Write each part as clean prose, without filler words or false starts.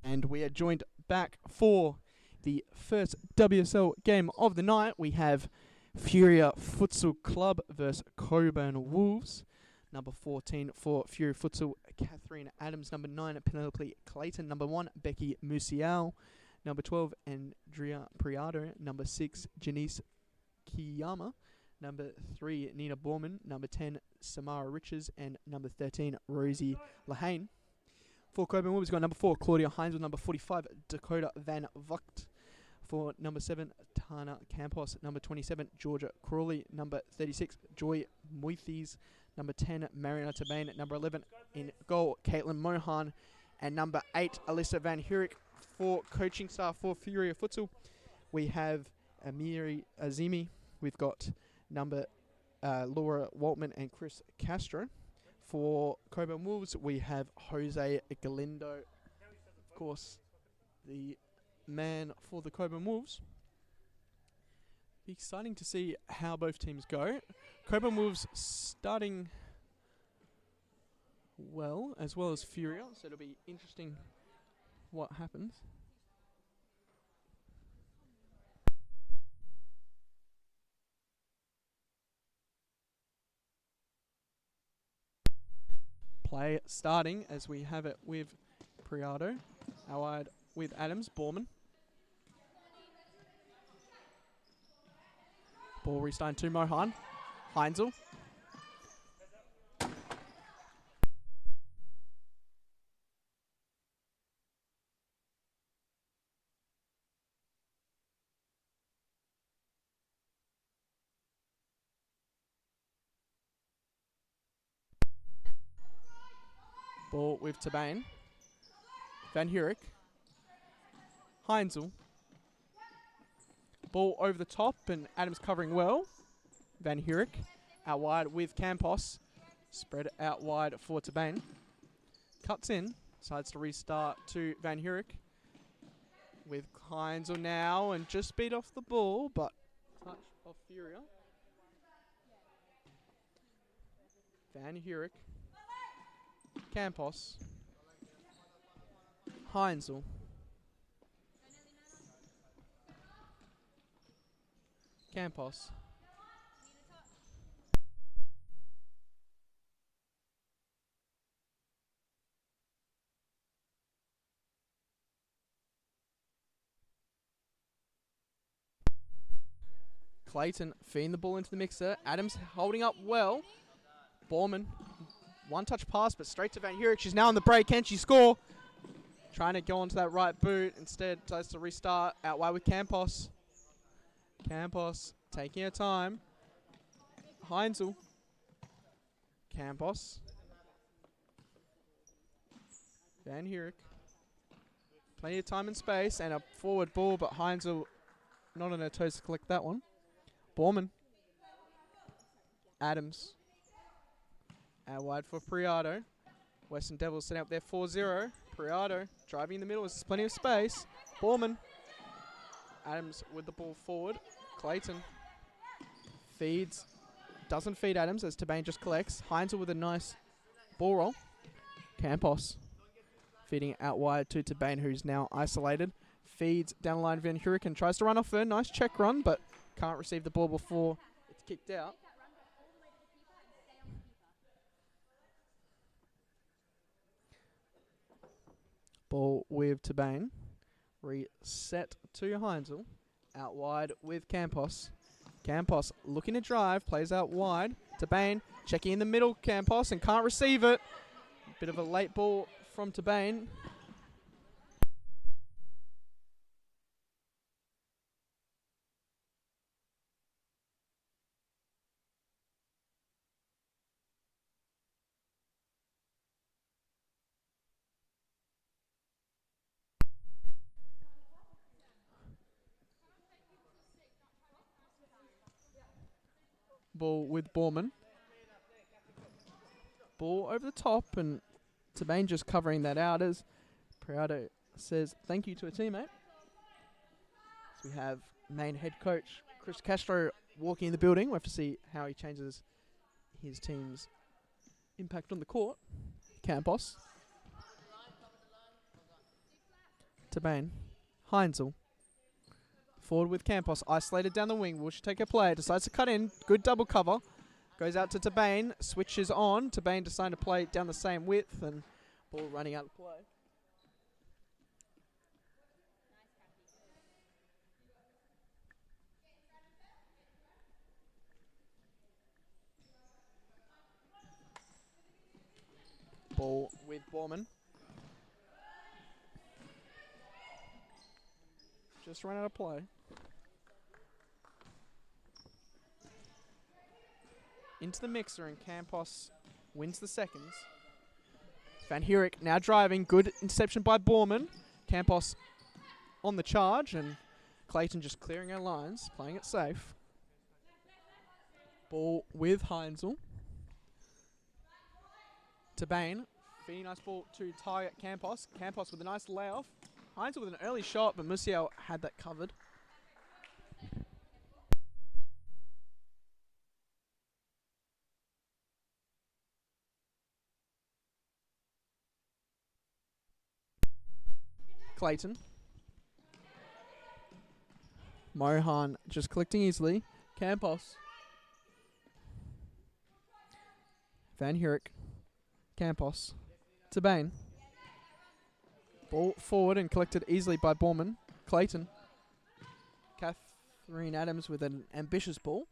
And we are joined back for the first WSL game of the night. We have Furia Futsal Club versus Cockburn Wolves. Number 14 for Furia Futsal, Catherine Adams. Number 9, Penelope Clayton. Number 1, Becky Musial. Number 12, Andrea Priado. Number 6, Janice Kiyama. Number 3, Nina Borman. Number 10, Samara Riches. And number 13, Rosie Lahane. For Cockburn Wolves, we've got number 4, Claudia Hines. With number 45, Dakota Van Vugt. For number 7, Tana Campos. Number 27, Georgia Crawley. Number 36, Joy Moithes. Number 10, Mariana Tabane. Number 11, in goal, Caitlin Mohan. And number 8, Alyssa Van Hurik. For coaching staff for Furia Futsal, we have Amiri Azimi. We've got number Laura Waltman and Chris Castro. For Cockburn Wolves, we have Jose Galindo, of course, the man for the Cockburn Wolves. Be exciting to see how both teams go. Cockburn Wolves starting well as Furia, so it'll be interesting what happens. Play starting as we have it with Priado, allied with Adams, Borman. Ball restarting to Mohan. Heinzel. Ball with Tabane. Van Hurik. Heinzel. Ball over the top and Adams covering well. Van Hurik out wide with Campos. Spread out wide for Tabane. Cuts in. Decides to restart to Van Hurik. With Heinzel now and just beat off the ball, but touch of Furia. Van Hurik. Campos. Heinzel. Campos. Clayton feeding the ball into the mixer. Adams holding up well. Borman. One touch pass, but straight to Van Hurik. She's now on the break. Can she score? Trying to go onto that right boot. Instead, tries to restart out wide with Campos. Campos taking her time. Heinzel. Campos. Van Hurik. Plenty of time and space and a forward ball, but Heinzel not on her toes to collect that one. Borman. Adams. Out wide for Priado. Western Devils setting up their 4-0. Priado driving in the middle. There's plenty of space. Borman. Adams with the ball forward. Clayton feeds. Doesn't feed Adams as Tabane just collects. Heinzel with a nice ball roll. Campos feeding it out wide to Tabane, who's now isolated. Feeds down the line Van Hurik and tries to run off her. Nice check run, but can't receive the ball before it's kicked out. Ball with Tabane. Reset to Heinzel. Out wide with Campos. Campos looking to drive. Plays out wide. Tabane checking in the middle. Campos and can't receive it. Bit of a late ball from Tabane. Ball with Borman. Ball over the top and Tabane just covering that out as Priado says thank you to a teammate. So we have main head coach Chris Castro walking in the building. We'll have to see how he changes his team's impact on the court. Campos. to Bain. Heinzel. Forward with Campos. Isolated down the wing. Will she take a play? Decides to cut in. Good double cover. Goes out to Tabane. Switches on. Tabane deciding to play down the same width. And ball running out of play. Ball with Borman. Just run out of play. Into the mixer and Campos wins the seconds. Van Herik now driving. Good interception by Borman. Campos on the charge and Clayton just clearing our lines, playing it safe. Ball with Heinzel. To Bain. Very nice ball to target Campos. Campos with a nice layoff. Heinzel with an early shot, but Musial had that covered. Clayton. Mohan just collecting easily. Campos. Van Herik. Campos. To Bain. Ball forward and collected easily by Borman. Clayton. Catherine Adams with an ambitious ball.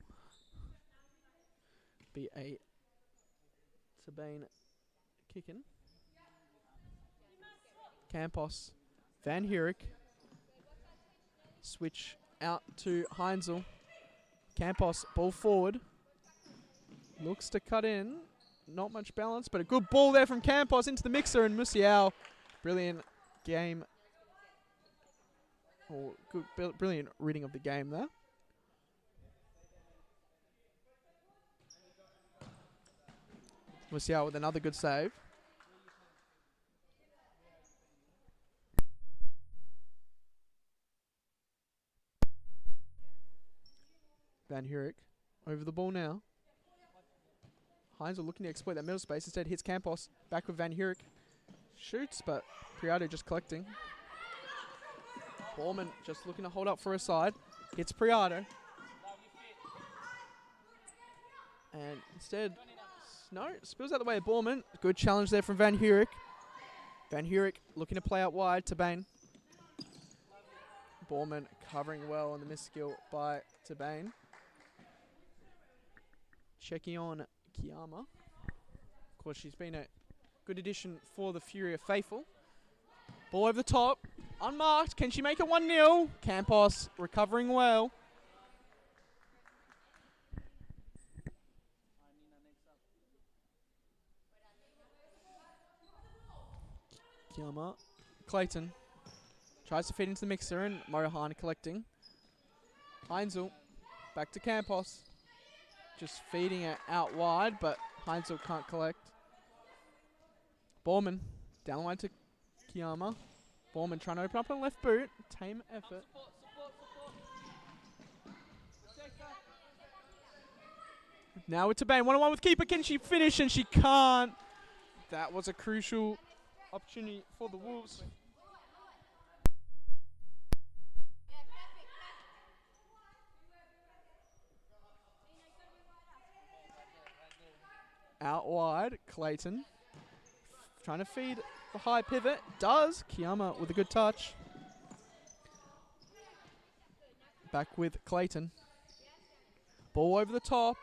Be a Tabane kicking. Campos. Van Herik. Switch out to Heinzel. Campos, ball forward. Looks to cut in. Not much balance, but a good ball there from Campos into the mixer, and Musial. Brilliant game. Or good, brilliant reading of the game there. Musial with another good save. Van Herik over the ball now. Heinzel looking to exploit that middle space. Instead hits Campos. Back with Van Herik. Shoots, but Priado just collecting. Borman just looking to hold up for a side. Hits Priado. And instead, no, spills out the way of Borman. Good challenge there from Van Herik. Van Herik looking to play out wide to Bain. Borman covering well on the misskill by Tabane. Checking on Kiyama. Of course, she's been a good addition for the Furia faithful. Ball over the top. Unmarked. Can she make it 1-0? Campos recovering well. Kiyama. Clayton. Tries to feed into the mixer and Mohan collecting. Heinzel. Back to Campos. Just feeding it out wide, but Heinzel can't collect. Borman. Down the line to Kiyama. Borman trying to open up on left boot. Tame effort. Now with Tabane. 1-on-1 with keeper. Can she finish? And she can't. That was a crucial opportunity for the Wolves. Out wide, Clayton. Trying to feed the high pivot. Does. Kiyama with a good touch. Back with Clayton. Ball over the top.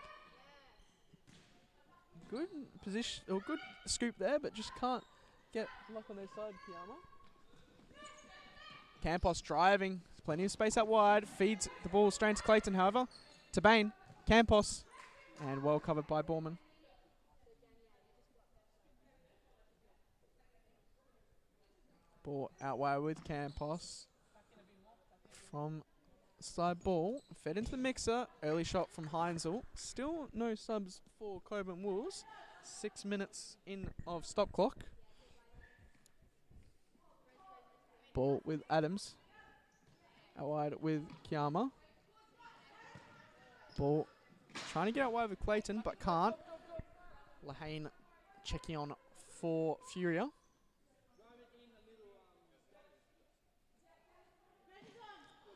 Good position, or good scoop there, but just can't get luck on their side, Kiyama. Campos driving. There's plenty of space out wide. Feeds the ball straight to Clayton, however. To Bain. Campos. And well covered by Borman. Ball out wide with Campos. From side ball. Fed into the mixer. Early shot from Heinzel. Still no subs for Cockburn Wolves. 6 minutes in of stop clock. Ball with Adams. Out wide with Kiyama. Ball trying to get out wide with Clayton, but can't. Lahane checking on for Furia.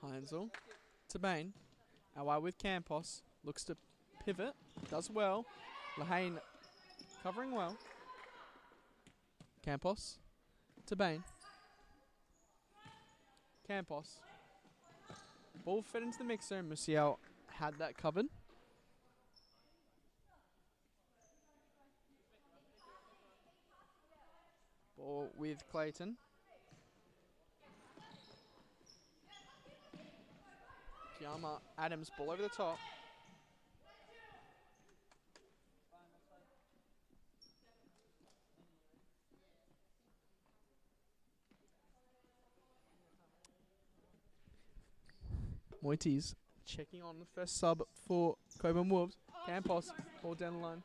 Heinzel to Bain. Away with Campos. Looks to pivot. Does well. Lahane covering well. Campos to Bain. Campos. Ball fed into the mixer. Musial had that covered. Ball with Clayton. Kiama Adams, ball over the top. Moities checking on the first sub for Cockburn Wolves. Campos, ball down the line.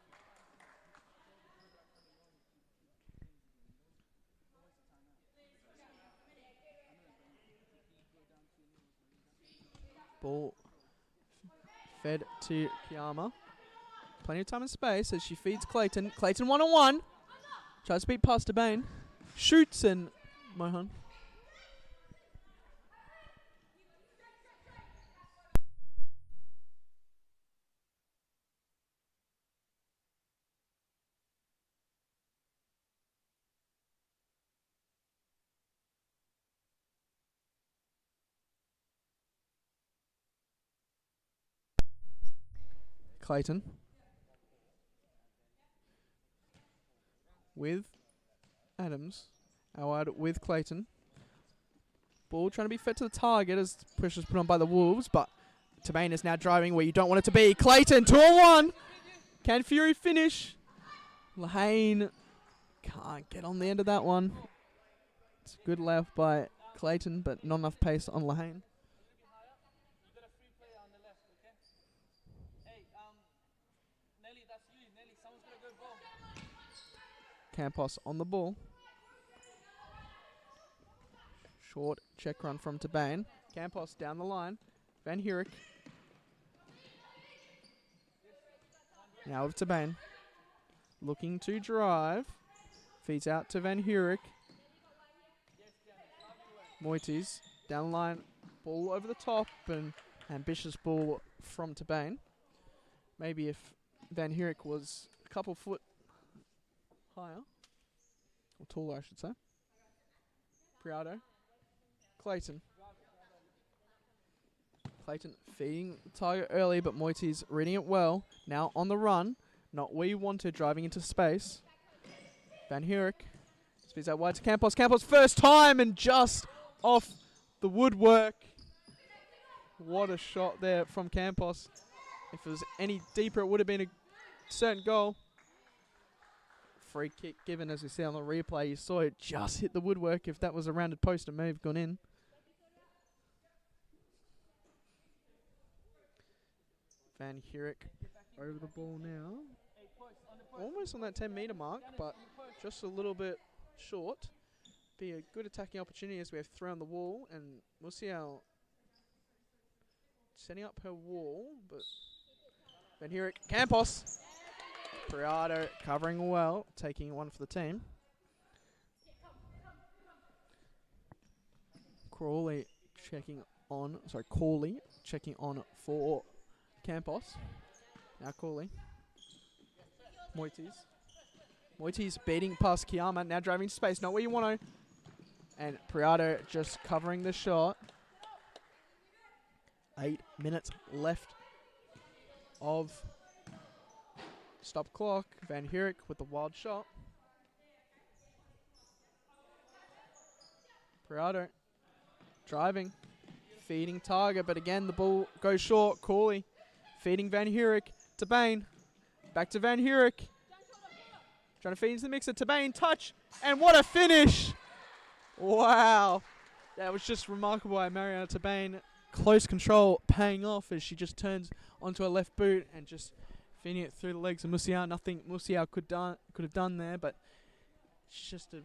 Ball fed to Kiama. Plenty of time and space as she feeds Clayton. Clayton one-on-one. Tries to beat past to Bain. Shoots and Mohan. Clayton. With Adams. Howard with Clayton. Ball trying to be fed to the target as pressure's put on by the Wolves, but Tabane is now driving where you don't want it to be. Clayton, 2-on-1. Can Fury finish? Lahane can't get on the end of that one. It's a good left by Clayton, but not enough pace on Lahane. Campos on the ball. Short check run from Tabane. Campos down the line. Van Heurik. Now with Tabane. Looking to drive. Feeds out to Van Heurik. Moities down the line. Ball over the top and ambitious ball from Tabane. Maybe if Van Heurik was a couple foot higher, or taller I should say. Priado. Clayton. Clayton feeding the target early, but Moities reading it well. Now on the run. Not where you wanted, driving into space. Van Heurik. Speeds out wide to Campos. Campos first time and just off the woodwork. What a shot there from Campos. If it was any deeper, it would have been a certain goal. Free kick given, as we see on the replay. You saw it just hit the woodwork. If that was a rounded post, it may have gone in. Van Heurik over the ball now. Almost on that 10-metre mark, but just a little bit short. Be a good attacking opportunity as we have thrown the wall, and Musial setting up her wall, but Van Heurik, Campos. Priado covering well, taking one for the team. Crawley checking on for Campos. Now Crawley. Moities beating past Kiama, now driving to space, not where you want to. And Priado just covering the shot. 8 minutes left of stop clock. Van Heurik with the wild shot. Priado driving, feeding target, but again the ball goes short. Cawley feeding Van Heurik to Bain. Back to Van Heurik. Trying to feed into the mixer. Tabane, touch, and what a finish! Wow. That was just remarkable by Mariana Tabane. Close control paying off as she just turns onto her left boot and just feeding it through the legs of Musial. Nothing Musial could have done there, but it's just a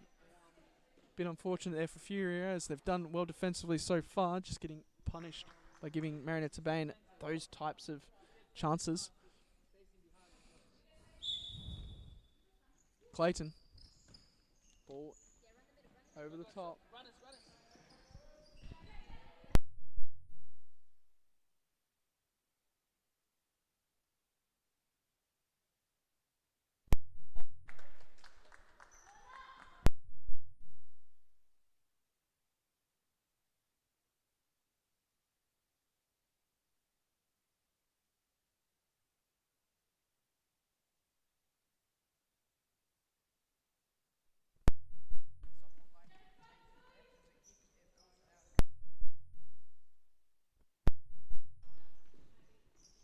bit unfortunate there for Furia as they've done well defensively so far, just getting punished by giving Mariana Tabane those types of chances. Clayton. Ball over the top.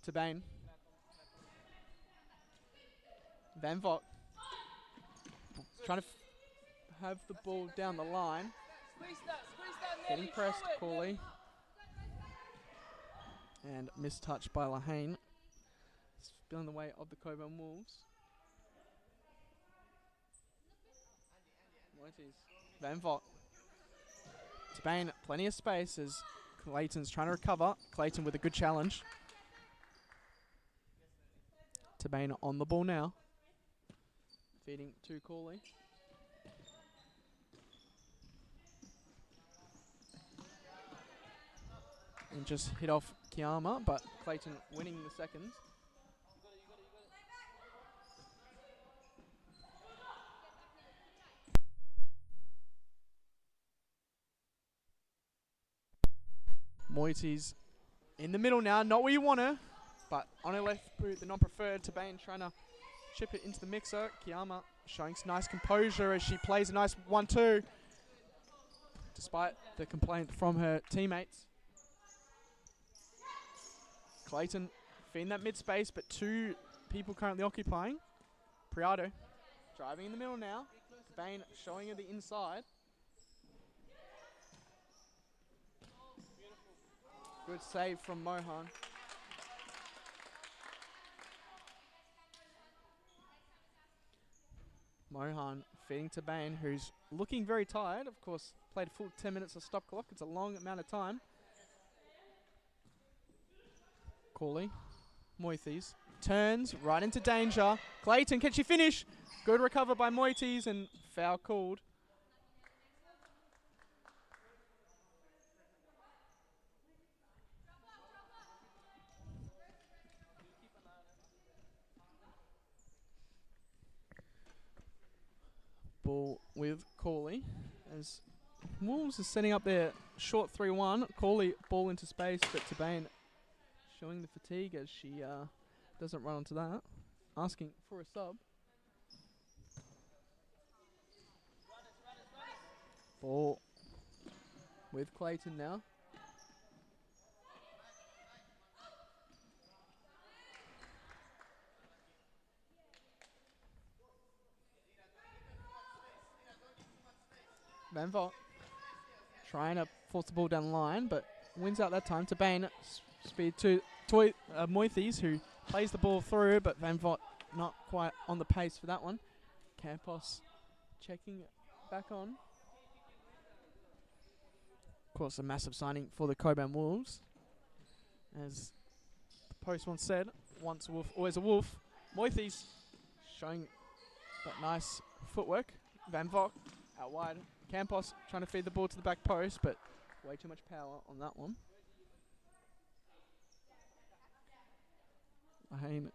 to Bain. Van Vogt trying to have the ball down the line. Getting pressed, Corley. And mistouched by Lahane. Still in the way of the Cockburn Wolves. Van Vogt to Bain, plenty of space as Clayton's trying to recover. Clayton with a good challenge. To Bain on the ball now. Feeding to Corley. And just hit off Kiyama, but Clayton winning the seconds. Moity's in the middle now, not where you want her, but on her left boot, the non-preferred. To Bain trying to chip it into the mixer. Kiyama showing some nice composure as she plays a nice 1-2, despite the complaint from her teammates. Clayton feeding that mid-space, but two people currently occupying. Priado driving in the middle now. Bain showing her the inside. Good save from Mohan. Mohan feeding to Bain, who's looking very tired. Of course, played a full 10 minutes of stop clock. It's a long amount of time. Corley. Moises turns right into danger. Clayton, can she finish? Good recover by Moises and foul called. Ball with Corley as Wolves is setting up their short 3-1. Corley ball into space, but to Bain showing the fatigue as she doesn't run onto that. Asking for a sub. Ball with Clayton now. Van Vogt trying to force the ball down the line, but wins out that time. To Bain, speed to Moises, who plays the ball through, but Van Vogt not quite on the pace for that one. Campos checking back on. Of course, a massive signing for the Cockburn Wolves. As the post once said, once a wolf, always a wolf. Moises showing that nice footwork. Van Vogt out wide. Campos trying to feed the ball to the back post, but way too much power on that one. Lahane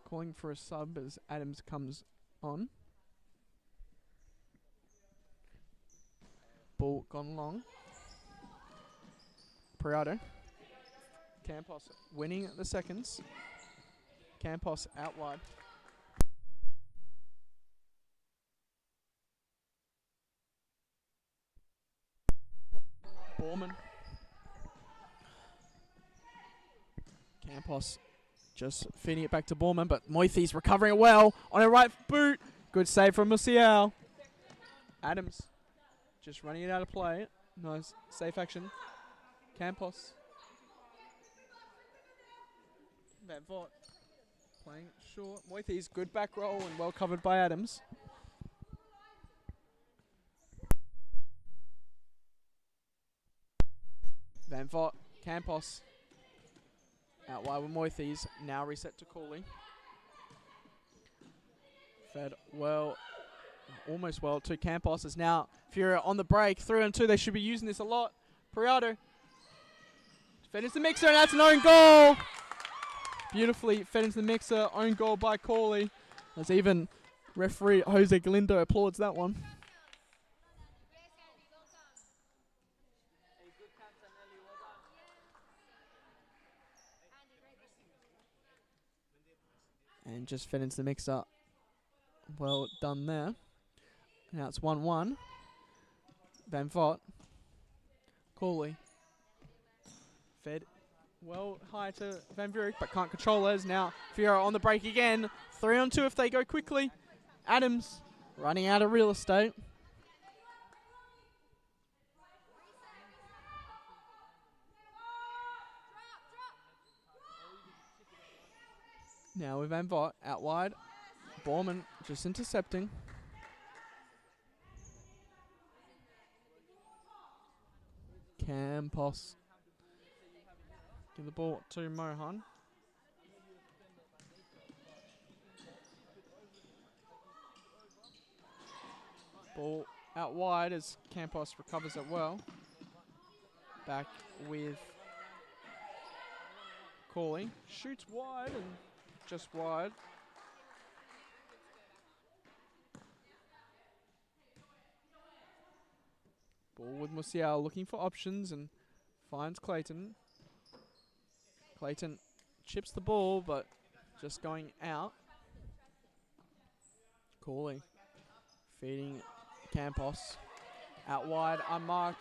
calling for a sub as Adams comes on. Ball gone long. Priado. Campos winning the seconds. Campos out wide. Borman. Campos just feeding it back to Borman, but Moises recovering it well on her right boot. Good save from Musial. Adams just running it out of play. Nice safe action. Campos. Van Vogt playing short. Moises, good back roll and well covered by Adams. Van Vogt, Campos out wide with Moises. Now reset to Corley. Fed well, almost well to Campos. Is now Furia on the break. 3-2. They should be using this a lot. Priado fed into the mixer, and that's an own goal. Beautifully fed into the mixer. Own goal by Corley. As even referee Jose Galindo applauds that one. And just fed into the mixer. Well done there. Now it's 1-1. Van Vogt. Corley. Fed well high to Van Vuurik, but can't control it. Now Furia on the break again. 3-on-2 if they go quickly. Adams running out of real estate. Now with Van Vott out wide. Borman just intercepting. Campos. Give the ball to Mohan. Ball out wide as Campos recovers it well. Back with Corley. Shoots wide and just wide. Ball with Musial looking for options and finds Clayton. Clayton chips the ball, but just going out. Corley feeding Campos. Out wide, unmarked.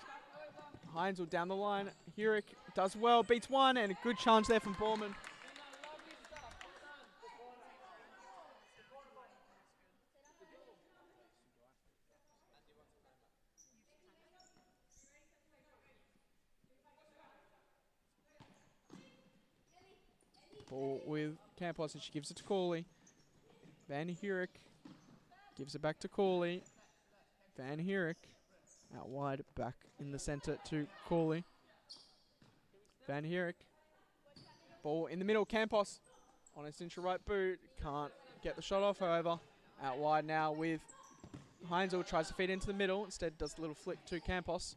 Heinzel down the line. Hurick does well, beats one, and a good challenge there from Borman. Ball with Campos, and she gives it to Corley. Van Hurick gives it back to Corley. Van Hurick out wide, back in the centre to Corley. Van Hurick. Ball in the middle, Campos on a central right boot. Can't get the shot off, however. Out wide now with Heinzel, tries to feed into the middle. Instead does a little flick to Campos.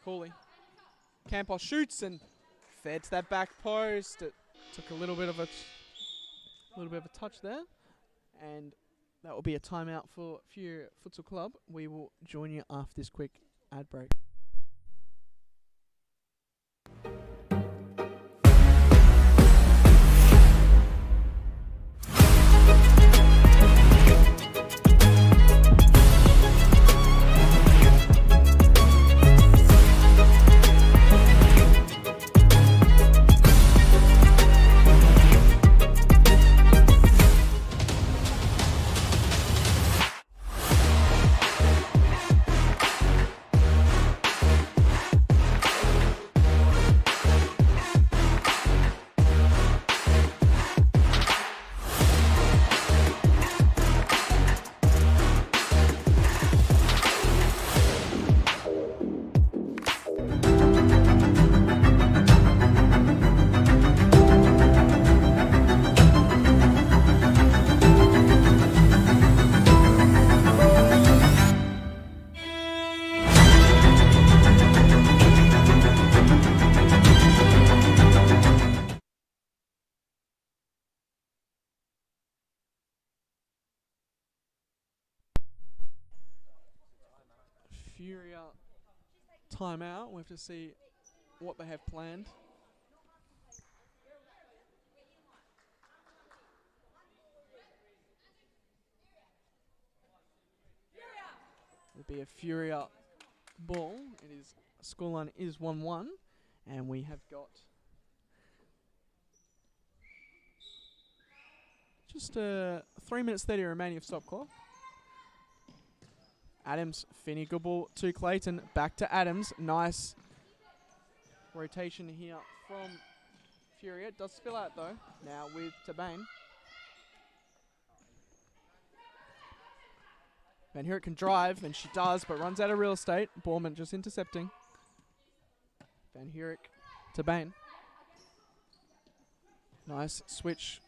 Corley. Campos shoots and fed to that back post. It took a little bit of a touch there, and that will be a timeout for Furia Futsal Club. We will join you after this quick ad break. Furia timeout. We have to see what they have planned. It'll be a Furia ball. It is scoreline is 1-1, and we have got just 3 minutes 30 remaining of stop clock. Adams, Finney, good ball to Clayton. Back to Adams. Nice rotation here from Furia. Does spill out though. Now with Tabane. Van Hurick can drive, and she does, but runs out of real estate. Borman just intercepting. Van Hurick, Tabane. Nice switch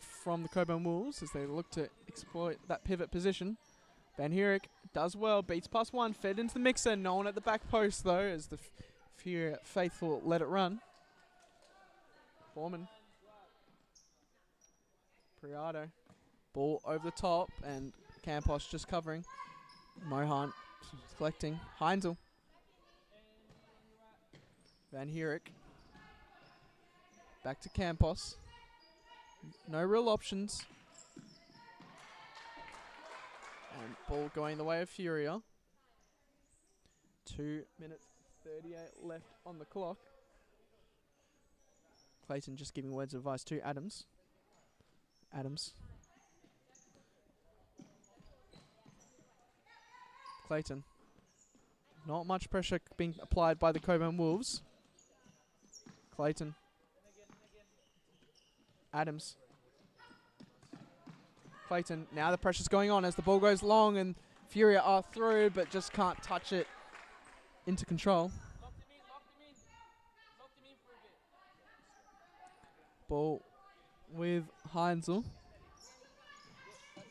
from the Cockburn Wolves as they look to exploit that pivot position. Van Hurick does well, beats past one, fed into the mixer. No one at the back post though, as the Furia faithful let it run. Borman. Priado. Ball over the top, and Campos just covering. Mohan collecting. Heinzel. Van Hurick. Back to Campos. No real options. And ball going the way of Furia. 2 minutes 38 left on the clock. Clayton just giving words of advice to Adams. Adams. Clayton. Not much pressure being applied by the Cockburn Wolves. Clayton. Adams. Clayton. Now the pressure's going on as the ball goes long and Furia are through but just can't touch it into control. Ball with Heinzel.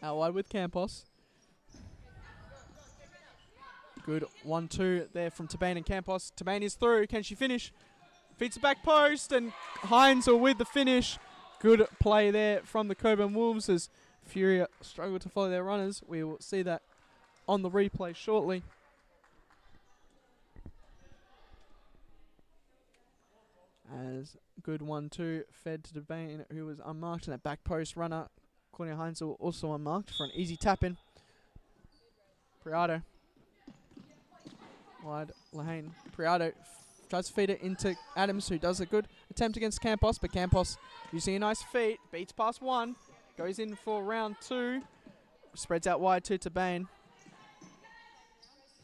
Out wide with Campos. Good 1-2 there from Tabane and Campos. Tabane is through. Can she finish? Feeds the back post and Heinzel with the finish. Good play there from the Cockburn Wolves as Furia struggle to follow their runners. We will see that on the replay shortly. As good 1-2 fed to Tabane, who was unmarked, and that back post runner, Cornelia Heinzel, also unmarked for an easy tap in. Priado. Wide Lahane. Priado tries to feed it into Adams, who does a good attempt against Campos, but Campos using a nice feet, beats past one, goes in for round 2, spreads out wide to Tabane.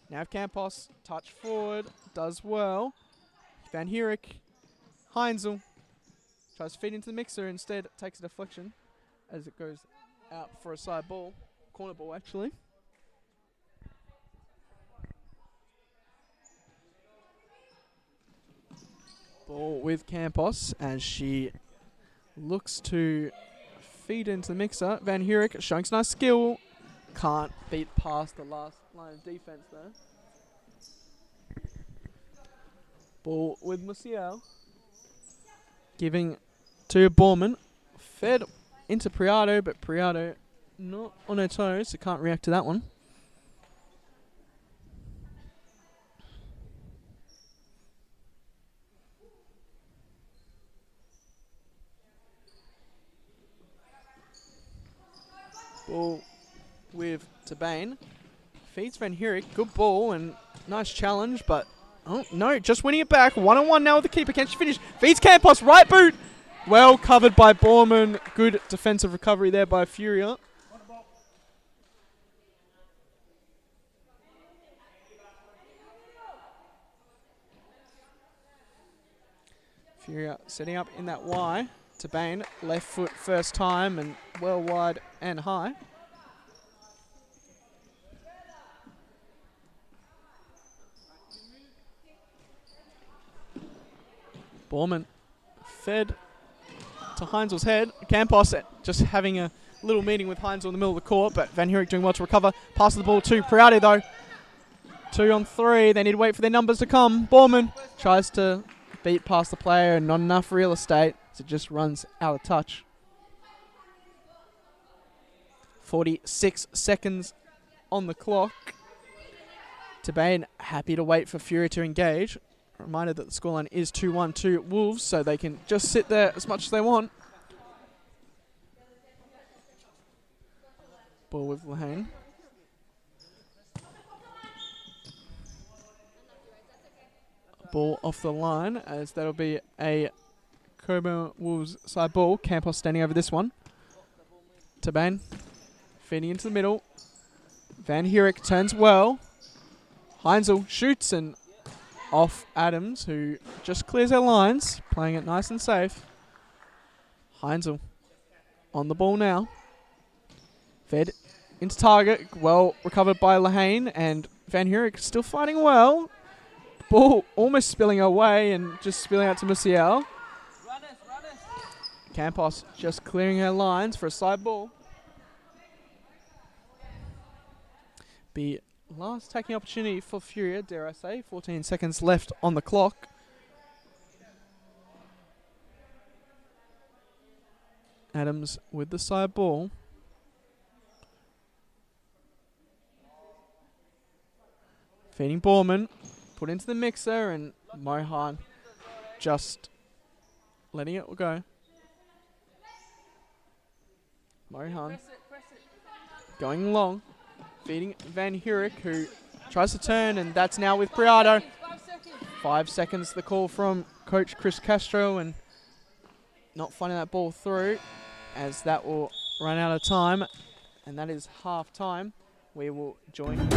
Now Campos, touch forward, does well. Van Herik, Heinzel tries to feed into the mixer, instead takes a deflection as it goes out for a side ball, corner ball actually. Ball with Campos as she looks to feed into the mixer. Van Herik showing some nice skill. Can't beat past the last line of defense there. Ball with Musial. Giving to Borman. Fed into Priado, but Priado not on her toes, so can't react to that one. Ball with Tabane. Feeds Van Herik. Good ball and nice challenge, but oh no, just winning it back. 1-on-1 now with the keeper. Can she finish? Feeds Campos. Right boot. Well covered by Borman. Good defensive recovery there by Furia. Furia setting up in that Y. Tabane, left foot first time and well wide and high. Borman fed to Heinzel's head. Campos just having a little meeting with Heinzel in the middle of the court, but Van Herik doing well to recover. Passes the ball to Priade though. 2 on 3. They need to wait for their numbers to come. Borman tries to beat past the player and not enough real estate. It just runs out of touch. 46 seconds on the clock. Tabane happy to wait for Furia to engage. Reminder that the scoreline is 2-1 to Wolves, so they can just sit there as much as they want. Ball with Lahane. Ball off the line as that'll be a Cockburn Wolves side ball. Campos standing over this one. Tabane feeding into the middle. Van Herik turns well. Heinzel shoots and off Adams, who just clears her lines, playing it nice and safe. Heinzel on the ball now. Fed into target. Well recovered by Lahane, and Van Herik still fighting well. Ball almost spilling away and just spilling out to Musial. Campos just clearing her lines for a side ball. Be last taking opportunity for Furia, dare I say. 14 seconds left on the clock. Adams with the side ball. Feeding Borman. Put into the mixer, and Mohan just letting it go. Mohan going long. Feeding Van Herik, who tries to turn, and that's now with Priado. 5 seconds, the call from Coach Chris Castro, and not finding that ball through, as that will run out of time, and that is half time. We will join.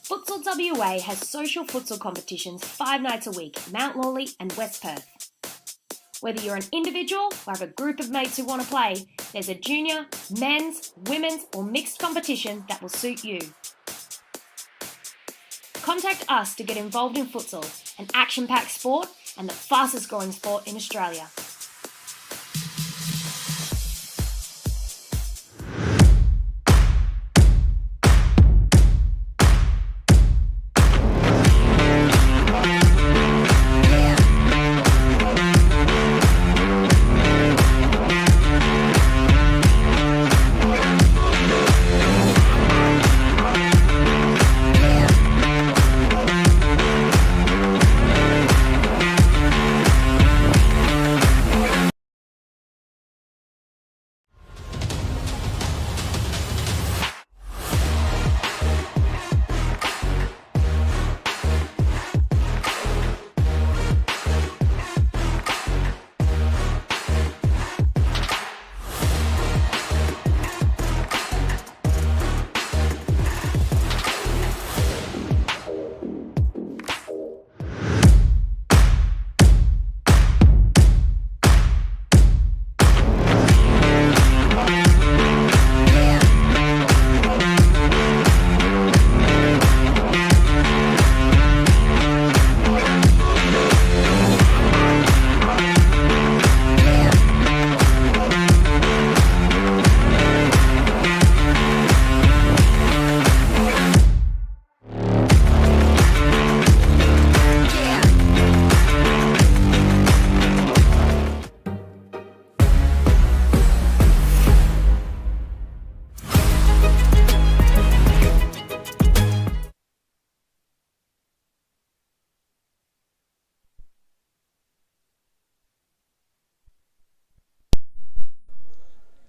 Futsal WA has social futsal competitions 5 nights a week in Mount Lawley and West Perth. Whether you're an individual or have a group of mates who want to play, there's a junior, men's, women's or mixed competition that will suit you. Contact us to get involved in futsal, an action-packed sport and the fastest growing sport in Australia.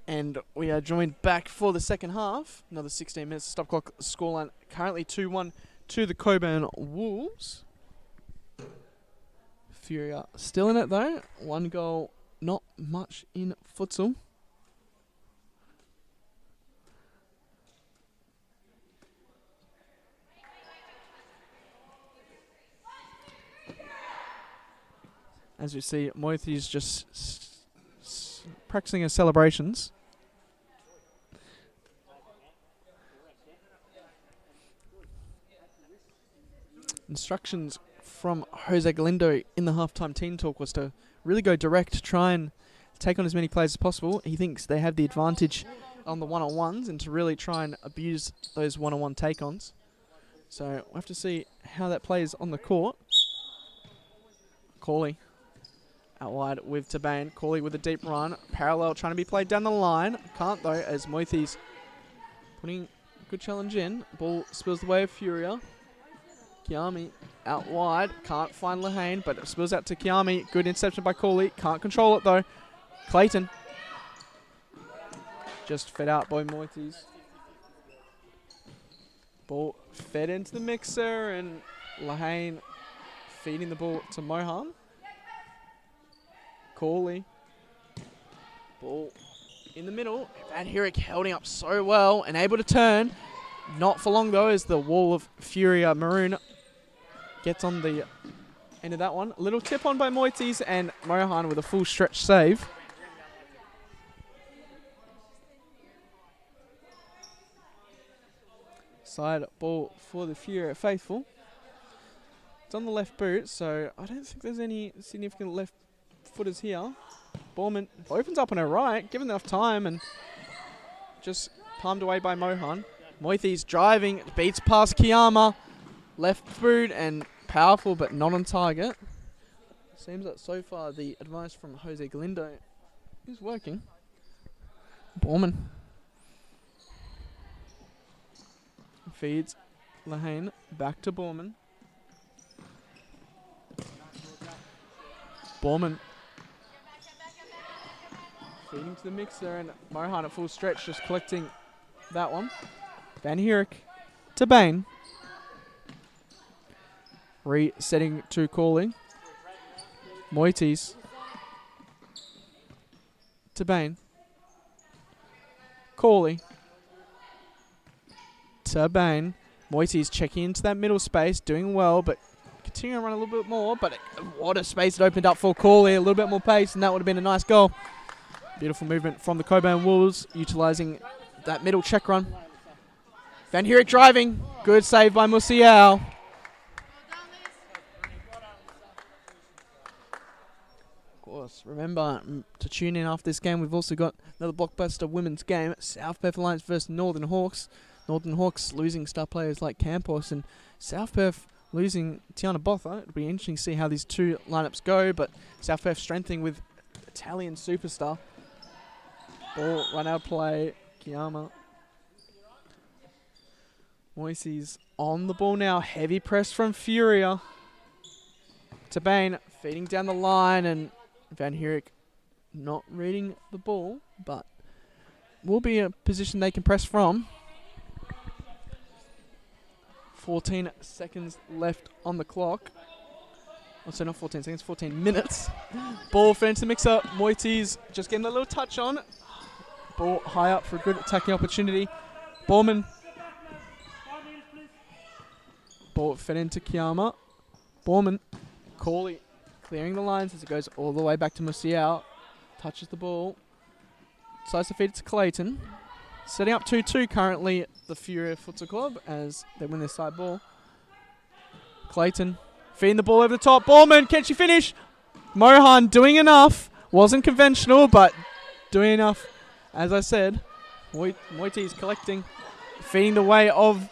And we are joined back for the second half. Another 16 minutes. Stop clock scoreline currently 2-1 to the Cockburn Wolves. Furia still in it though. One goal, not much in futsal. As you see, Moithy's just practicing her celebrations. Instructions from Jose Galindo in the halftime team talk was to really go direct, try and take on as many players as possible. He thinks they have the advantage on the one-on-ones and to really try and abuse those one-on-one take-ons. So we'll have to see how that plays on the court. Corley out wide with Taban. Corley with a deep run. Parallel trying to be played down the line. Can't though, as Moithy's putting a good challenge in. Ball spills the way of Furia. Kiami out wide. Can't find Lahane, but it spills out to Kiami. Good interception by Corley. Can't control it though. Clayton. Just fed out by Moithy's. Ball fed into the mixer and Lahane feeding the ball to Mohan. Corley. Ball in the middle. Van Heerijk holding up so well and able to turn. Not for long though, as the wall of Furia Maroon gets on the end of that one. A little tip on by Moities, and Mohan with a full stretch save. Side ball for the Furia faithful. It's on the left boot, so I don't think there's any significant left footers here. Borman opens up on her right, given enough time, and just palmed away by Mohan. Moithies driving, beats past Kiyama. Left boot and powerful, but not on target. Seems that so far the advice from Jose Galindo is working. Borman feeds Lahane back to Borman. Borman feeding to the mixer, and Mohan at full stretch just collecting that one. Van Heerijk to Bain. Resetting to Corley. Moities to Bain. Corley to Bain. Moities checking into that middle space, doing well, but continuing to run a little bit more. But what a space it opened up for Corley. A little bit more pace, and that would have been a nice goal. Beautiful movement from the Cockburn Wolves, utilising that middle check run. Van Heerijk driving. Good save by Musial. Remember to tune in after this game. We've also got another blockbuster women's game, South Perth Alliance versus Northern Hawks. Northern Hawks losing star players like Campos, and South Perth losing Tiana Botha. It'll be interesting to see how these two lineups go, but South Perth strengthening with Italian superstar. Ball run out of play. Kiyama. Moises on the ball now. Heavy press from Furia. To Bain, feeding down the line, and Van Heerijk not reading the ball, but will be a position they can press from. 14 seconds left on the clock. Oh, so not 14 seconds, 14 minutes. Ball fed into the mixer. Moities just getting a little touch on. Ball high up for a good attacking opportunity. Borman. Ball fed into Kiyama. Borman. Corley clearing the lines as it goes all the way back to Musial. Touches the ball. Decides to feed it to Clayton. Setting up 2-2 currently, the Furia Futsal Club, as they win their side ball. Clayton feeding the ball over the top. Borman, can she finish? Mohan doing enough. Wasn't conventional, but doing enough. As I said, Moities collecting. Feeding the way of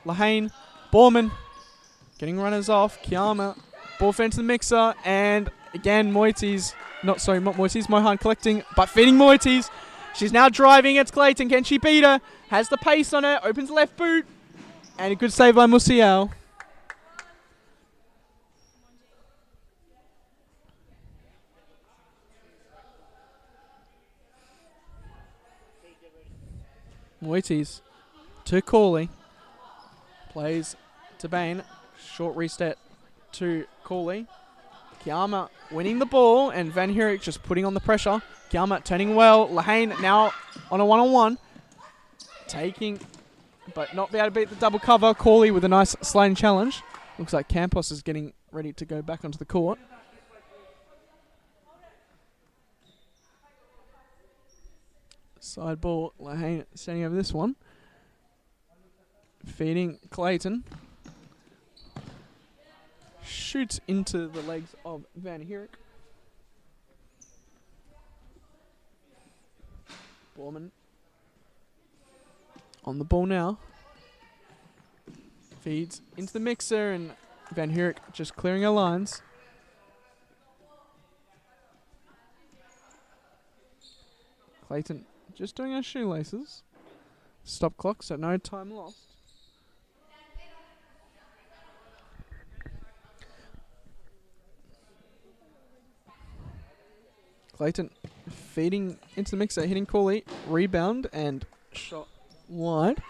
Lahane. Borman getting runners off. Kiyama. Ball fed into the mixer, and again Moities, Mohan collecting, but feeding Moities. She's now driving against Clayton. Can she beat her? Has the pace on her, opens left boot, and a good save by Musial. Moities to Corley. Plays to Bain. Short reset to Corley. Kiyama winning the ball, and Van Heerijk just putting on the pressure. Kiyama turning well. Lahane now on a one-on-one. Taking, but not be able to beat the double cover. Corley with a nice sliding challenge. Looks like Campos is getting ready to go back onto the court. Side ball, Lahane standing over this one. Feeding Clayton. Shoots into the legs of Van Heerijk. Borman on the ball now. Feeds into the mixer, and Van Heerijk just clearing her lines. Clayton just doing her shoelaces. Stop clock, so no time lost. Clayton feeding into the mixer, hitting Corley. Rebound and shot wide.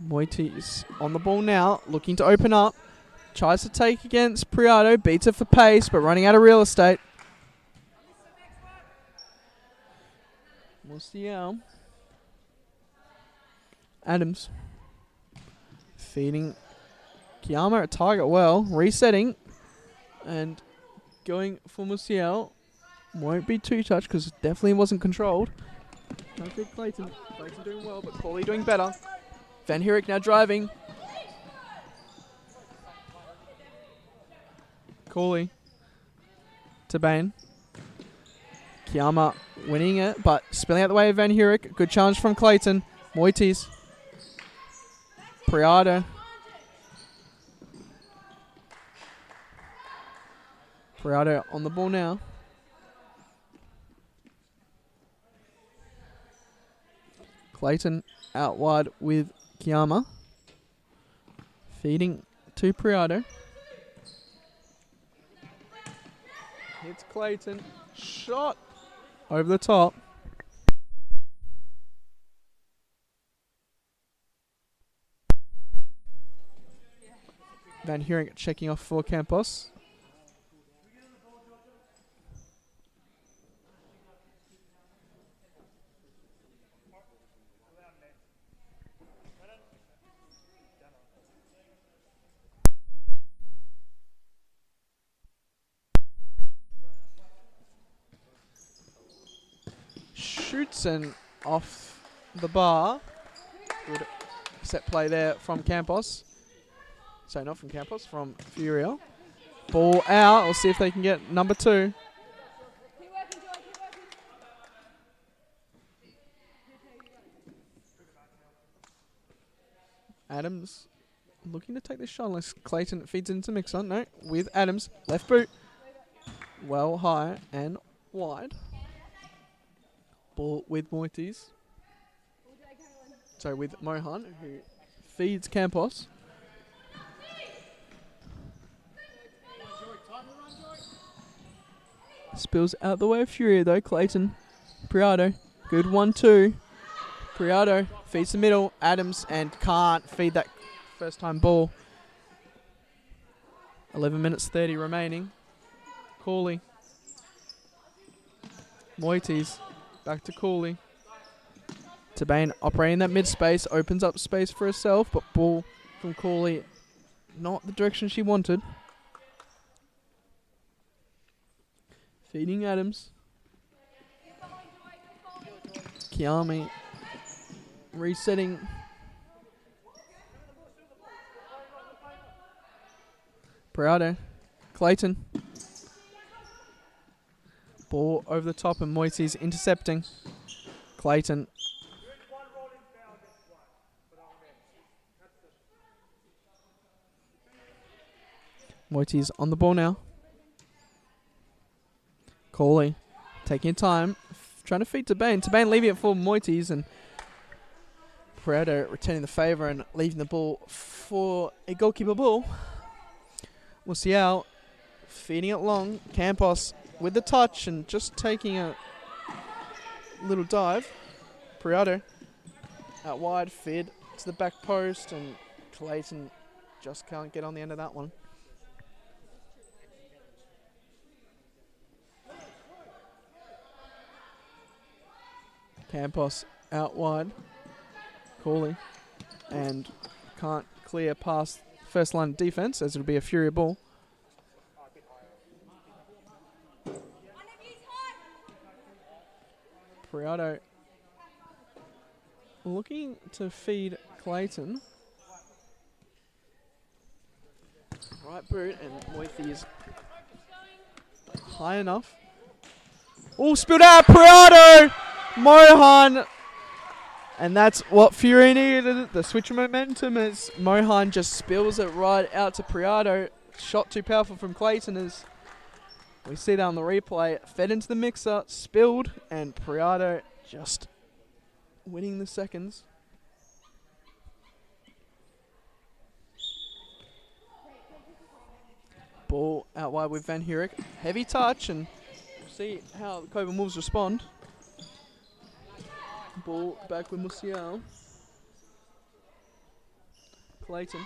Moities on the ball now, looking to open up. tries to take against Priato, beats it for pace, but running out of real estate. Musial. Adams. Feeding Kiyama at target well. Resetting. And going for Musial. Won't be too touched because it definitely wasn't controlled. Trying to feed Clayton. Clayton doing well, but Corley doing better. Van Herik now driving. Corley to Bain. Kiyama winning it, but spilling out the way of Van Herik. Good challenge from Clayton. Moites. Priado. Priado on the ball now. Clayton out wide with Kiyama. Feeding to Priado. Hits Clayton. Shot over the top. Van Heering checking off for Campos. Shoots and off the bar. Good set play there from Campos. So not from Campos, from Furia. Ball out. We'll see if they can get number 2. Adams looking to take this shot unless Clayton feeds into mixer. No, with Adams. Left boot. Well high and wide. Ball with Moites. So with Mohan, who feeds Campos. Spills out the way of Furia though. Clayton. Priado. Good 1-2. Priado feeds the middle. Adams and can't feed that first time ball. 11 minutes 30 remaining. Cooley. Moites. Back to Cooley. Tabane operating that mid space. Opens up space for herself, but ball from Cooley not the direction she wanted. Feeding Adams. Kiami resetting. Priado. Clayton. Ball over the top and Moises intercepting. Clayton. Moises on the ball now. Corley taking time, trying to feed Tabane. Tabane leaving it for Moites and Priado returning the favour and leaving the ball for a goalkeeper ball. Musial feeding it long. Campos with the touch and just taking a little dive. Priado out wide, fed to the back post and Clayton just can't get on the end of that one. Campos out wide. Cooley. And can't clear past first line of defense as it'll be a Furia ball. Priado looking to feed Clayton. Right boot and Moithi is high enough. Oh, spilled out. Priado! Mohan, and that's what Fury needed. The switch of momentum as Mohan just spills it right out to Priado. Shot too powerful from Clayton as we see that on the replay. Fed into the mixer, spilled, and Priado just winning the seconds. Ball out wide with Van Herik. Heavy touch, and we'll see how the Cockburn Wolves respond. Ball back with Musial. Clayton.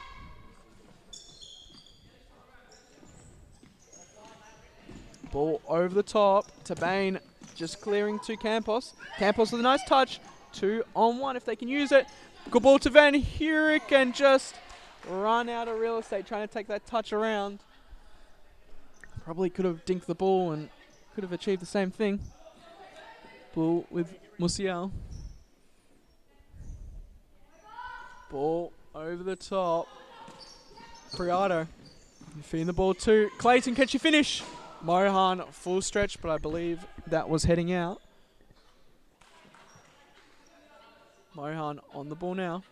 Ball over the top. Tabane just clearing to Campos. Campos with a nice touch. 2-on-1 if they can use it. Good ball to Van Heurik and just run out of real estate trying to take that touch around. Probably could have dinked the ball and could have achieved the same thing. Ball with Musial. Ball over the top. Priado feeding the ball to Clayton. Can she finish? Mohan full stretch, but I believe that was heading out. Mohan on the ball now.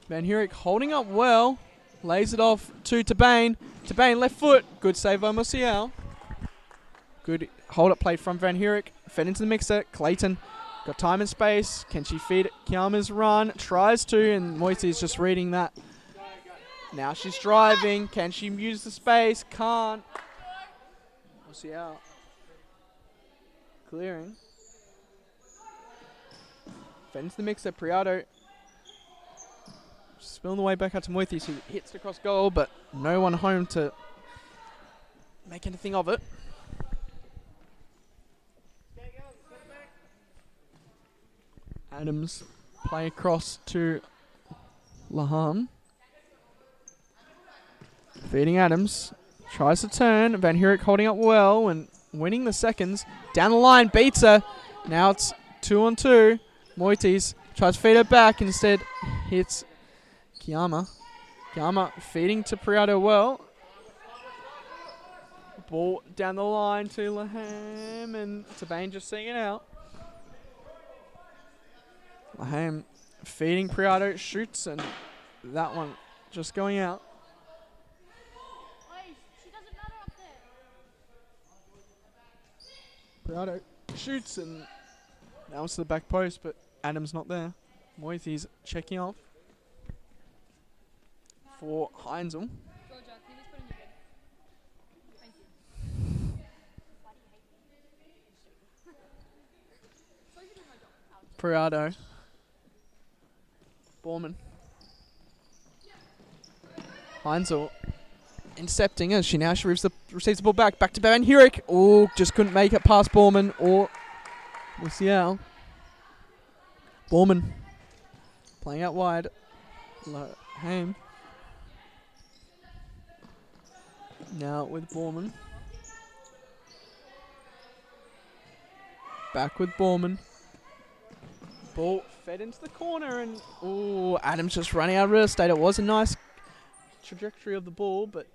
Van Heurik holding up well. Lays it off to Tabane. Tabane left foot. Good save by Musial. Good hold up play from Van Heurik. Fed into the mixer. Clayton got time and space. Can she feed Kiama's run? Tries to, and Moises just reading that. Now she's driving. Can she use the space? Can't. Musial clearing. Fed into the mixer. Priado spilling the way back out to Moises, who hits it across goal, but no one home to make anything of it. Adams play across to Laham. Feeding Adams. Tries to turn. Van Heurik holding up well and winning the seconds. Down the line, beats her. Now it's 2-on-2. Moises tries to feed her back. Instead hits Kiama. Kiama feeding to Priado well. Ball down the line to Laham and Tabane just seeing it out. Laham feeding Priado, shoots, and that one just going out. Priado shoots, and that was to the back post, but Adam's not there. Moises checking off for Heinzel. Priado. Borman. Heinzel intercepting as she receives the ball back. Back to Van Heurik. Oh, just couldn't make it past Borman or Musial. Borman playing out wide. Laham. Now with Borman. Back with Borman. Ball fed into the corner and Adams just running out of real estate. It was a nice trajectory of the ball, but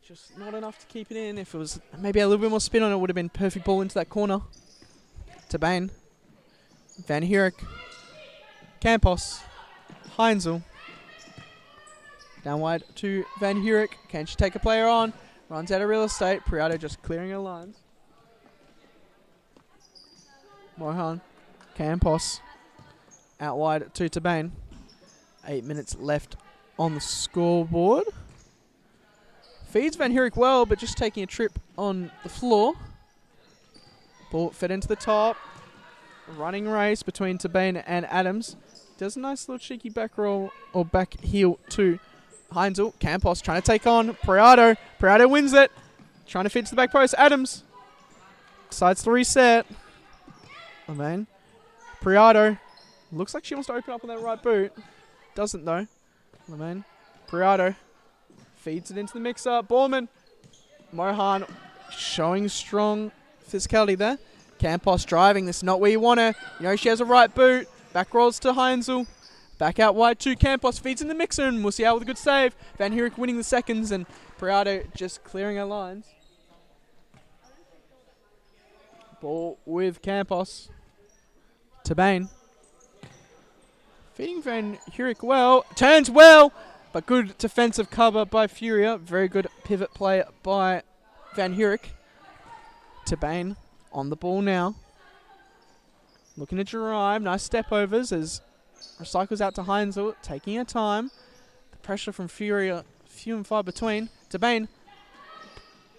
just not enough to keep it in. If it was maybe a little bit more spin on it, would have been perfect ball into that corner. Tabane. Van Heurik. Campos. Heinzel. Down wide to Van Heurik. Can she take a player on? Runs out of real estate. Priado just clearing her lines. Mohan. Campos. Out wide to Tabane. 8 minutes left on the scoreboard. Feeds Van Heurik well, but just taking a trip on the floor. Ball fed into the top. Running race between Tabane and Adams. Does a nice little cheeky back roll or back heel to Heinzel. Campos trying to take on Priado. Priado wins it. Trying to feed to the back post. Adams decides to reset. Tabane. Priado. Looks like she wants to open up on that right boot. Doesn't though. Tabane. Priado. Feeds it into the mixer. Borman. Mohan showing strong physicality there. Campos driving. This is not where you want her. You know she has a right boot. Back rolls to Heinzel. Back out wide to Campos. Feeds in the mixer and Musial with a good save. Van Heurik winning the seconds and Priado just clearing her lines. Ball with Campos. Tabane. Feeding Van Heurik well. Turns well. But good defensive cover by Furia. Very good pivot play by Van Heurik. Tabane on the ball now. Looking to drive. Nice step overs as recycles out to Heinzel. Taking her time. The pressure from Furia few and far between. Tabane.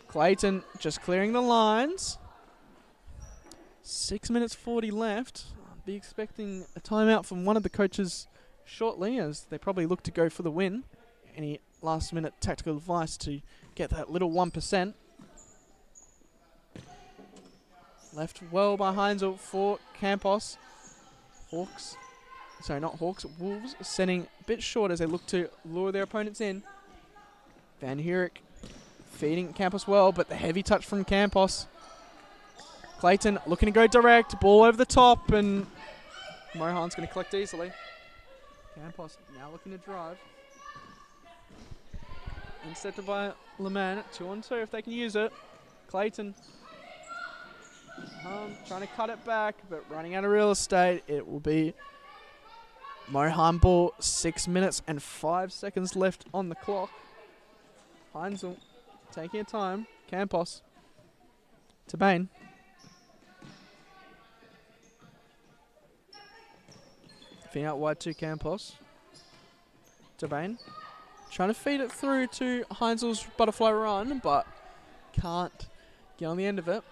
Clayton just clearing the lines. 6 minutes 40 left. I'll be expecting a timeout from one of the coaches shortly as they probably look to go for the win. Any last minute tactical advice to get that little 1%. Left well by Heinzel for Campos. Hawks. Sorry, not Hawks. Wolves sending a bit short as they look to lure their opponents in. Van Heurik feeding Campos well, but the heavy touch from Campos. Clayton looking to go direct. Ball over the top, and Mohan's going to collect easily. Campos now looking to drive. Intercepted by Leman. 2-on-2 if they can use it. Clayton trying to cut it back, but running out of real estate. It will be Mohan ball. 6 minutes and 5 seconds left on the clock. Heinzel taking her time. Campos to Bain. Feeding out wide to Campos. To Bain. Trying to feed it through to Heinzel's butterfly run, but can't get on the end of it.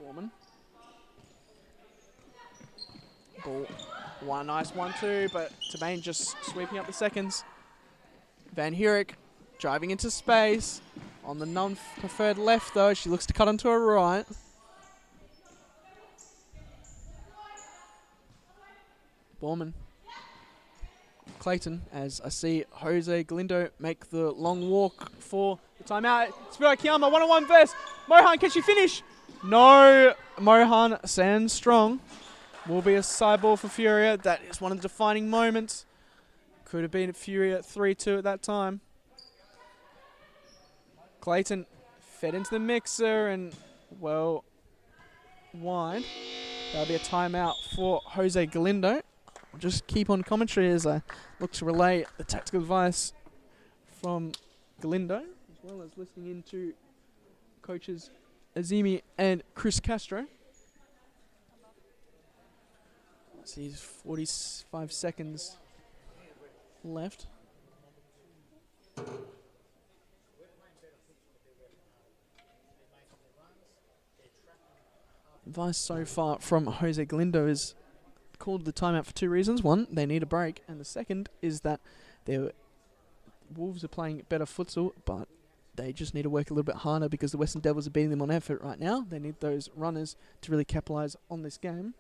Borman. Ball. One nice 1-2, but Tabane just sweeping up the seconds. Van Heurik driving into space. On the non-preferred left, though, she looks to cut onto her right. Borman. Clayton, as I see Jose Galindo make the long walk for the timeout. Spiro Kiyama, one-on-one verse. Mohan, can she finish? No, Mohan stands strong. Will be a side ball for Furia. That is one of the defining moments. Could have been Furia 3-2 at that time. Clayton fed into the mixer and, well, wide. That'll be a timeout for Jose Galindo. I'll just keep on commentary as I look to relay the tactical advice from Galindo, as well as listening into coaches Azimi and Chris Castro. See, 45 seconds left. Advice so far from Jose Galindo is called the timeout for two reasons. One, they need a break, and the second is that their Wolves are playing better futsal, but they just need to work a little bit harder because the Western Devils are beating them on effort right now. They need those runners to really capitalise on this game.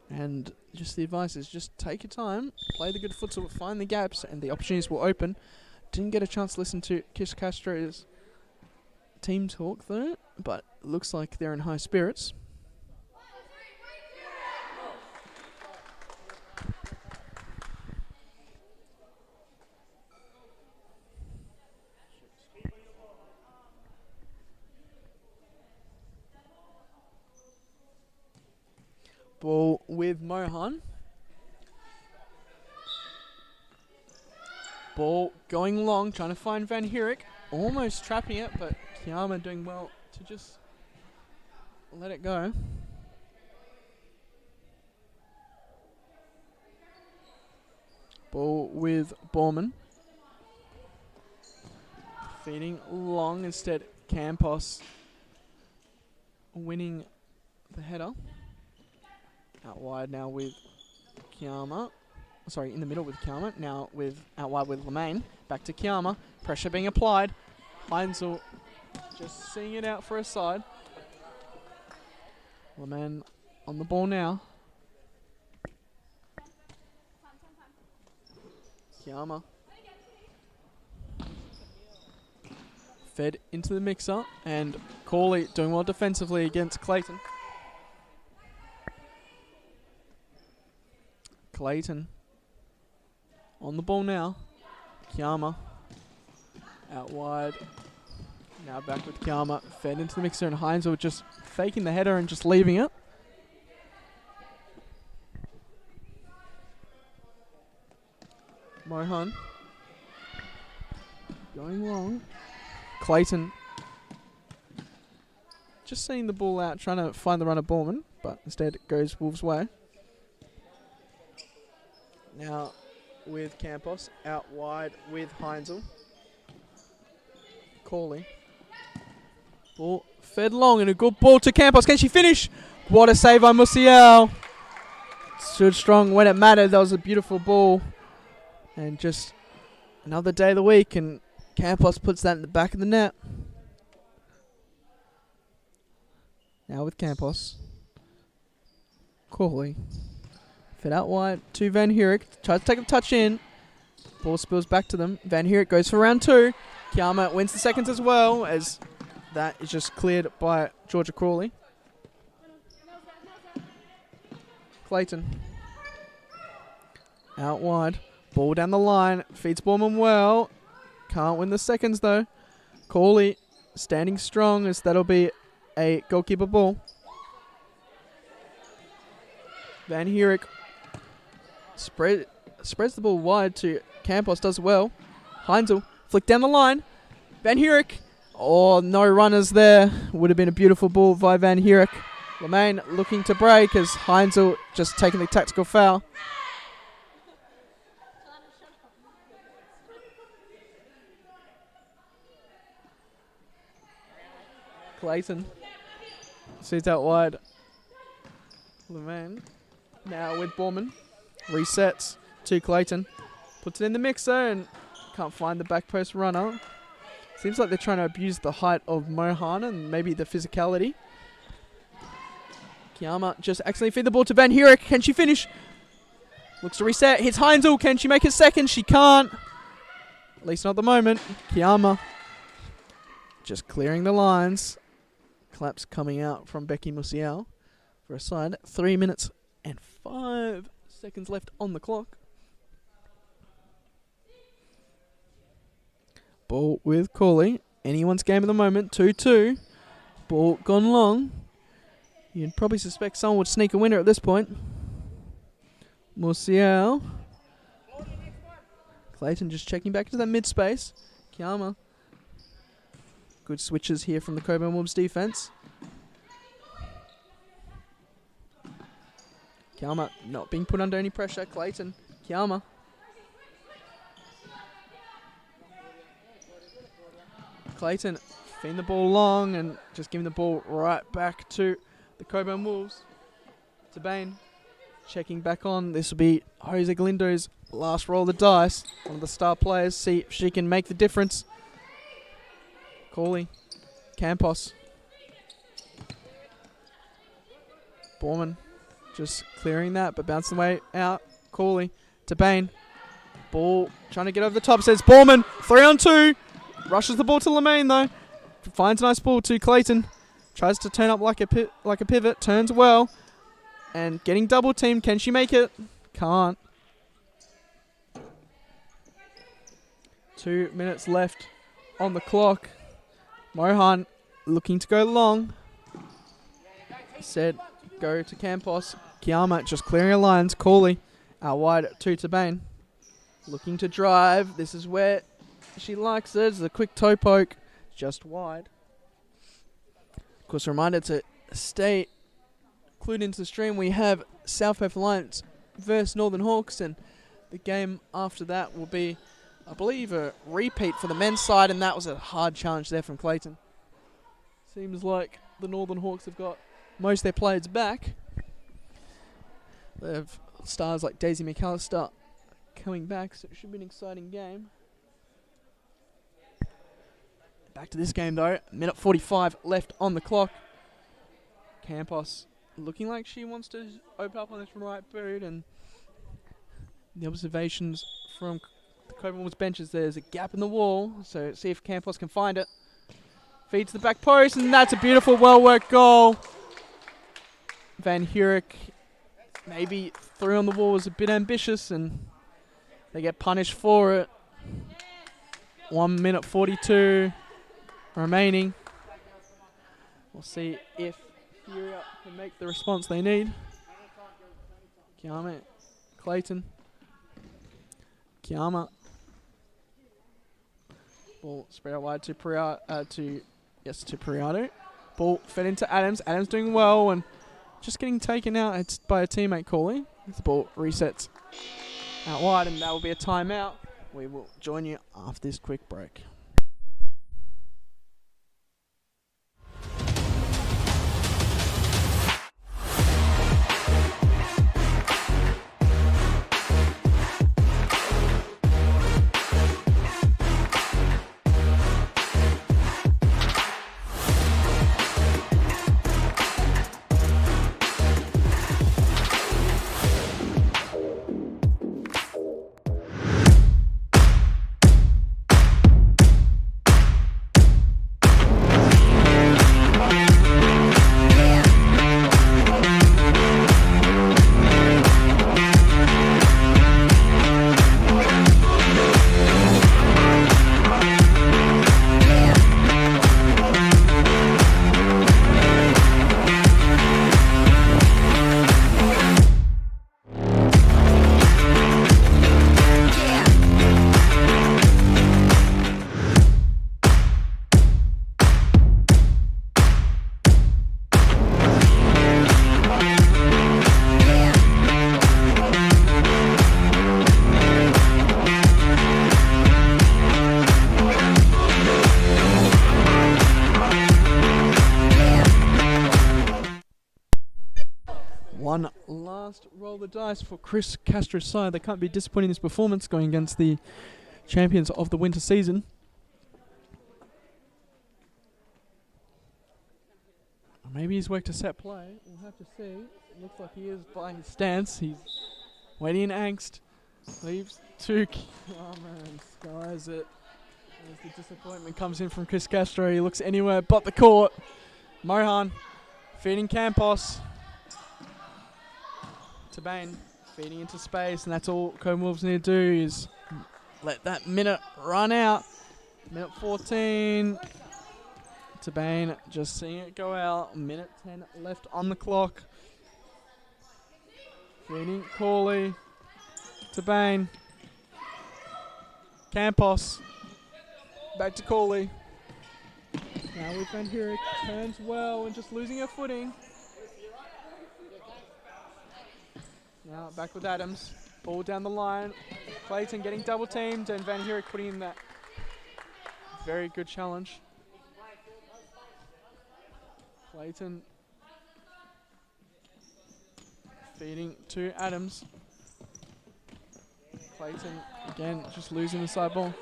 And just the advice is just take your time, play the good futsal, find the gaps, and the opportunities will open. Didn't get a chance to listen to Chris Castro's team talk though, but it looks like they're in high spirits. Ball with Mohan. Ball going long, trying to find Van Heurik. Almost trapping it, but Kiyama doing well to just let it go. Ball with Borman. Feeding long instead. Campos winning the header. Out wide now with Kiyama. Sorry, in the middle with Kiyama. Now with out wide with Lemaine. Back to Kiyama. Pressure being applied. Heinzel just seeing it out for a side. Lemaine on the ball now. Kiyama. Fed into the mixer. And Corley doing well defensively against Clayton. Clayton on the ball now. Kiyama out wide. Now back with Kiyama. Fed into the mixer, and Heinzel just faking the header and just leaving it. Mohan going long. Clayton just seeing the ball out, trying to find the runner Borman, but instead it goes Wolves' way. Now with Campos. Out wide with Heinzel. Corley. Ball fed long and a good ball to Campos. Can she finish? What a save by Musial. Stood strong when it mattered. That was a beautiful ball. And just another day of the week, and Campos puts that in the back of the net. Now with Campos. Corley. Fed out wide to Van Heurik. Tries to take a touch in. Ball spills back to them. Van Heurik goes for round 2. Kiama wins the seconds as well, as that is just cleared by Georgia Crawley. Clayton. Out wide. Ball down the line. Feeds Borman well. Can't win the seconds though. Crawley standing strong, as that'll be a goalkeeper ball. Van Heurik spreads the ball wide to Campos, does well. Heinzel flick down the line. Van Heurik. Oh, no runners there. Would have been a beautiful ball by Van Heurik. Lemaine looking to break as Heinzel just taking the tactical foul. Clayton sees out wide. Lemaine now with Borman. Resets to Clayton. Puts it in the mixer and can't find the back post runner. Seems like they're trying to abuse the height of Mohan and maybe the physicality. Kiama just accidentally feed the ball to Van Heurik. Can she finish? Looks to reset. Hits Heinzel. Can she make it second? She can't. At least not at the moment. Kiama just clearing the lines. Claps coming out from Becky Musial for a side. 3 minutes and 5 seconds left on the clock. Ball with Corley. Anyone's game at the moment. 2-2. Ball gone long. You'd probably suspect someone would sneak a winner at this point. Musial. Clayton just checking back into that mid space. Kiama. Good switches here from the Cockburn Wolves defense. Kiama not being put under any pressure. Clayton. Kiama. Clayton feeding the ball long and just giving the ball right back to the Cockburn Wolves. To Bain. Checking back on. This will be Jose Galindo's last roll of the dice. One of the star players. See if she can make the difference. Corley. Campos. Borman just clearing that, but bouncing the way out. Corley to Bain. Ball trying to get over the top. Says Borman. 3-on-2. Rushes the ball to Lemaine though. Finds a nice ball to Clayton. Tries to turn up like a pivot. Turns well. And getting double teamed. Can she make it? Can't. 2 minutes left on the clock. Mohan looking to go long. Said go to Campos. Kiama just clearing her lines. Corley out wide to Bain. Looking to drive. This is where she likes it. It's a quick toe poke. Just wide. Of course, a reminder to stay clued into the stream. We have South Perth Lions versus Northern Hawks, and the game after that will be, I believe, a repeat for the men's side, and that was a hard challenge there from Clayton. Seems like the Northern Hawks have got most of their players back. They have stars like Daisy McAllister coming back, so it should be an exciting game. Back to this game though. Minute 45 left on the clock. Campos looking like she wants to open up on this from right boot, and the observations from the Cockburn Wolves benches, there's a gap in the wall, so see if Campos can find it. Feeds the back post, and that's a beautiful, well-worked goal. Van Heurik maybe threw on the wall was a bit ambitious, and they get punished for it. 1 minute 42 remaining. We'll see if Furia can make the response they need. Kiama, Clayton. Kiama. Ball spread out wide to Priato. Ball fed into Adams. Adams doing well and just getting taken out by a teammate calling. The ball resets out wide, and that will be a timeout. We will join you after this quick break. One last roll the dice for Chris Castro's side. They can't be disappointed in this performance going against the champions of the winter season. Maybe he's worked a set play. We'll have to see. It looks like he is by his stance. He's waiting in angst. Leaves two. Oh man, skies it. As the disappointment comes in from Chris Castro. He looks anywhere but the court. Mohan feeding Campos. Tabane feeding into space, and that's all Cockburn Wolves need to do is let that minute run out. Minute 14. Tabane just seeing it go out. Minute 10 left on the clock. Feeding Corley. Tabane. Campos. Back to Corley. Now with Van Heerijk. Turns well and just losing her footing. Now back with Adams. Ball down the line. Clayton getting double teamed, and Van Heerijk putting in that very good challenge. Clayton feeding to Adams. Clayton again just losing the side ball.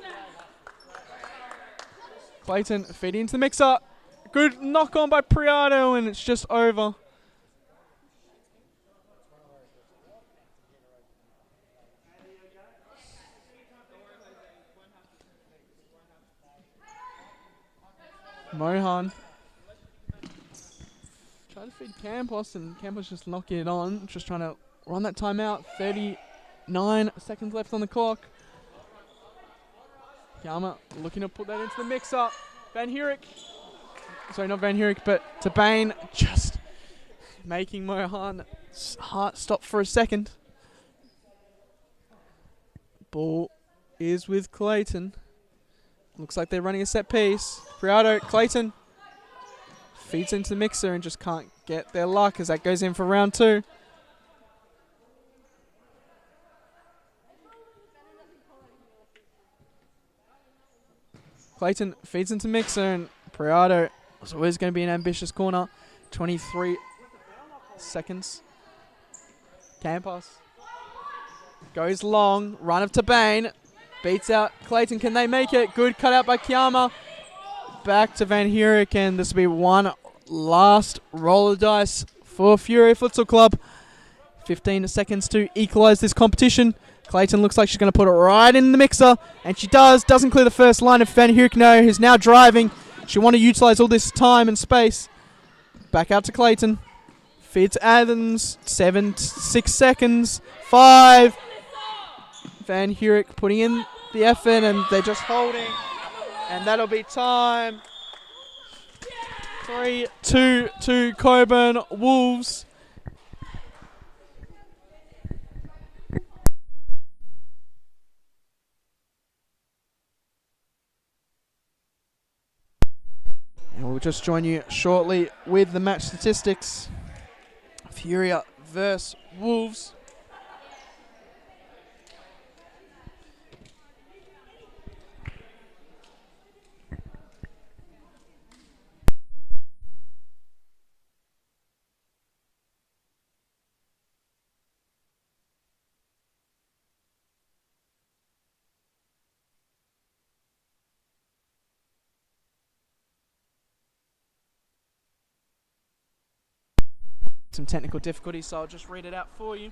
Clayton feeding into the mixer. Good knock on by Priado, and it's just over. Mohan trying to feed Campos, and Campos just knocking it on. Just trying to run that timeout. 39 seconds left on the clock. Yama looking to put that into the mix-up. Van Heerijk. Sorry, not Van Heerijk, but Tabane just making Mohan's heart stop for a second. Ball is with Clayton. Looks like they're running a set piece. Priado, Clayton feeds into the mixer and just can't get their luck as that goes in for round two. Clayton feeds into mixer, and Priado is always going to be an ambitious corner. 23 seconds. Campos goes long. Run of Tabane. Beats out Clayton. Can they make it? Good cut out by Kiama. Back to Van Heerijk, and this will be one last roll of dice for Furia Futsal Club. 15 seconds to equalise this competition. Clayton looks like she's going to put it right in the mixer, and she does. Doesn't clear the first line of Van Heerijk, who's now driving. She'll want to utilise all this time and space. Back out to Clayton. Feeds Adams. 6 seconds. 5. Van Heerijk putting in the effort, and they're just holding. And that'll be time. 3-2 to Cockburn Wolves. And we'll just join you shortly with the match statistics. Furia versus Wolves. some technical difficulties, so I'll just read it out for you.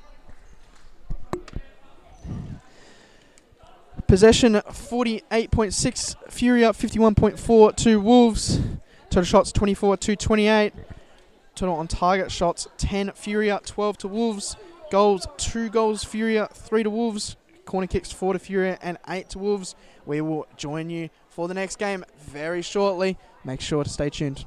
Possession 48.6, Furia 51.4 to Wolves. Total shots 24 to 28. Total on target shots 10 Furia, 12 to Wolves. Goals 2 goals Furia, 3 to Wolves. Corner kicks 4 to Furia and 8 to Wolves. We will join you for the next game very shortly. Make sure to stay tuned.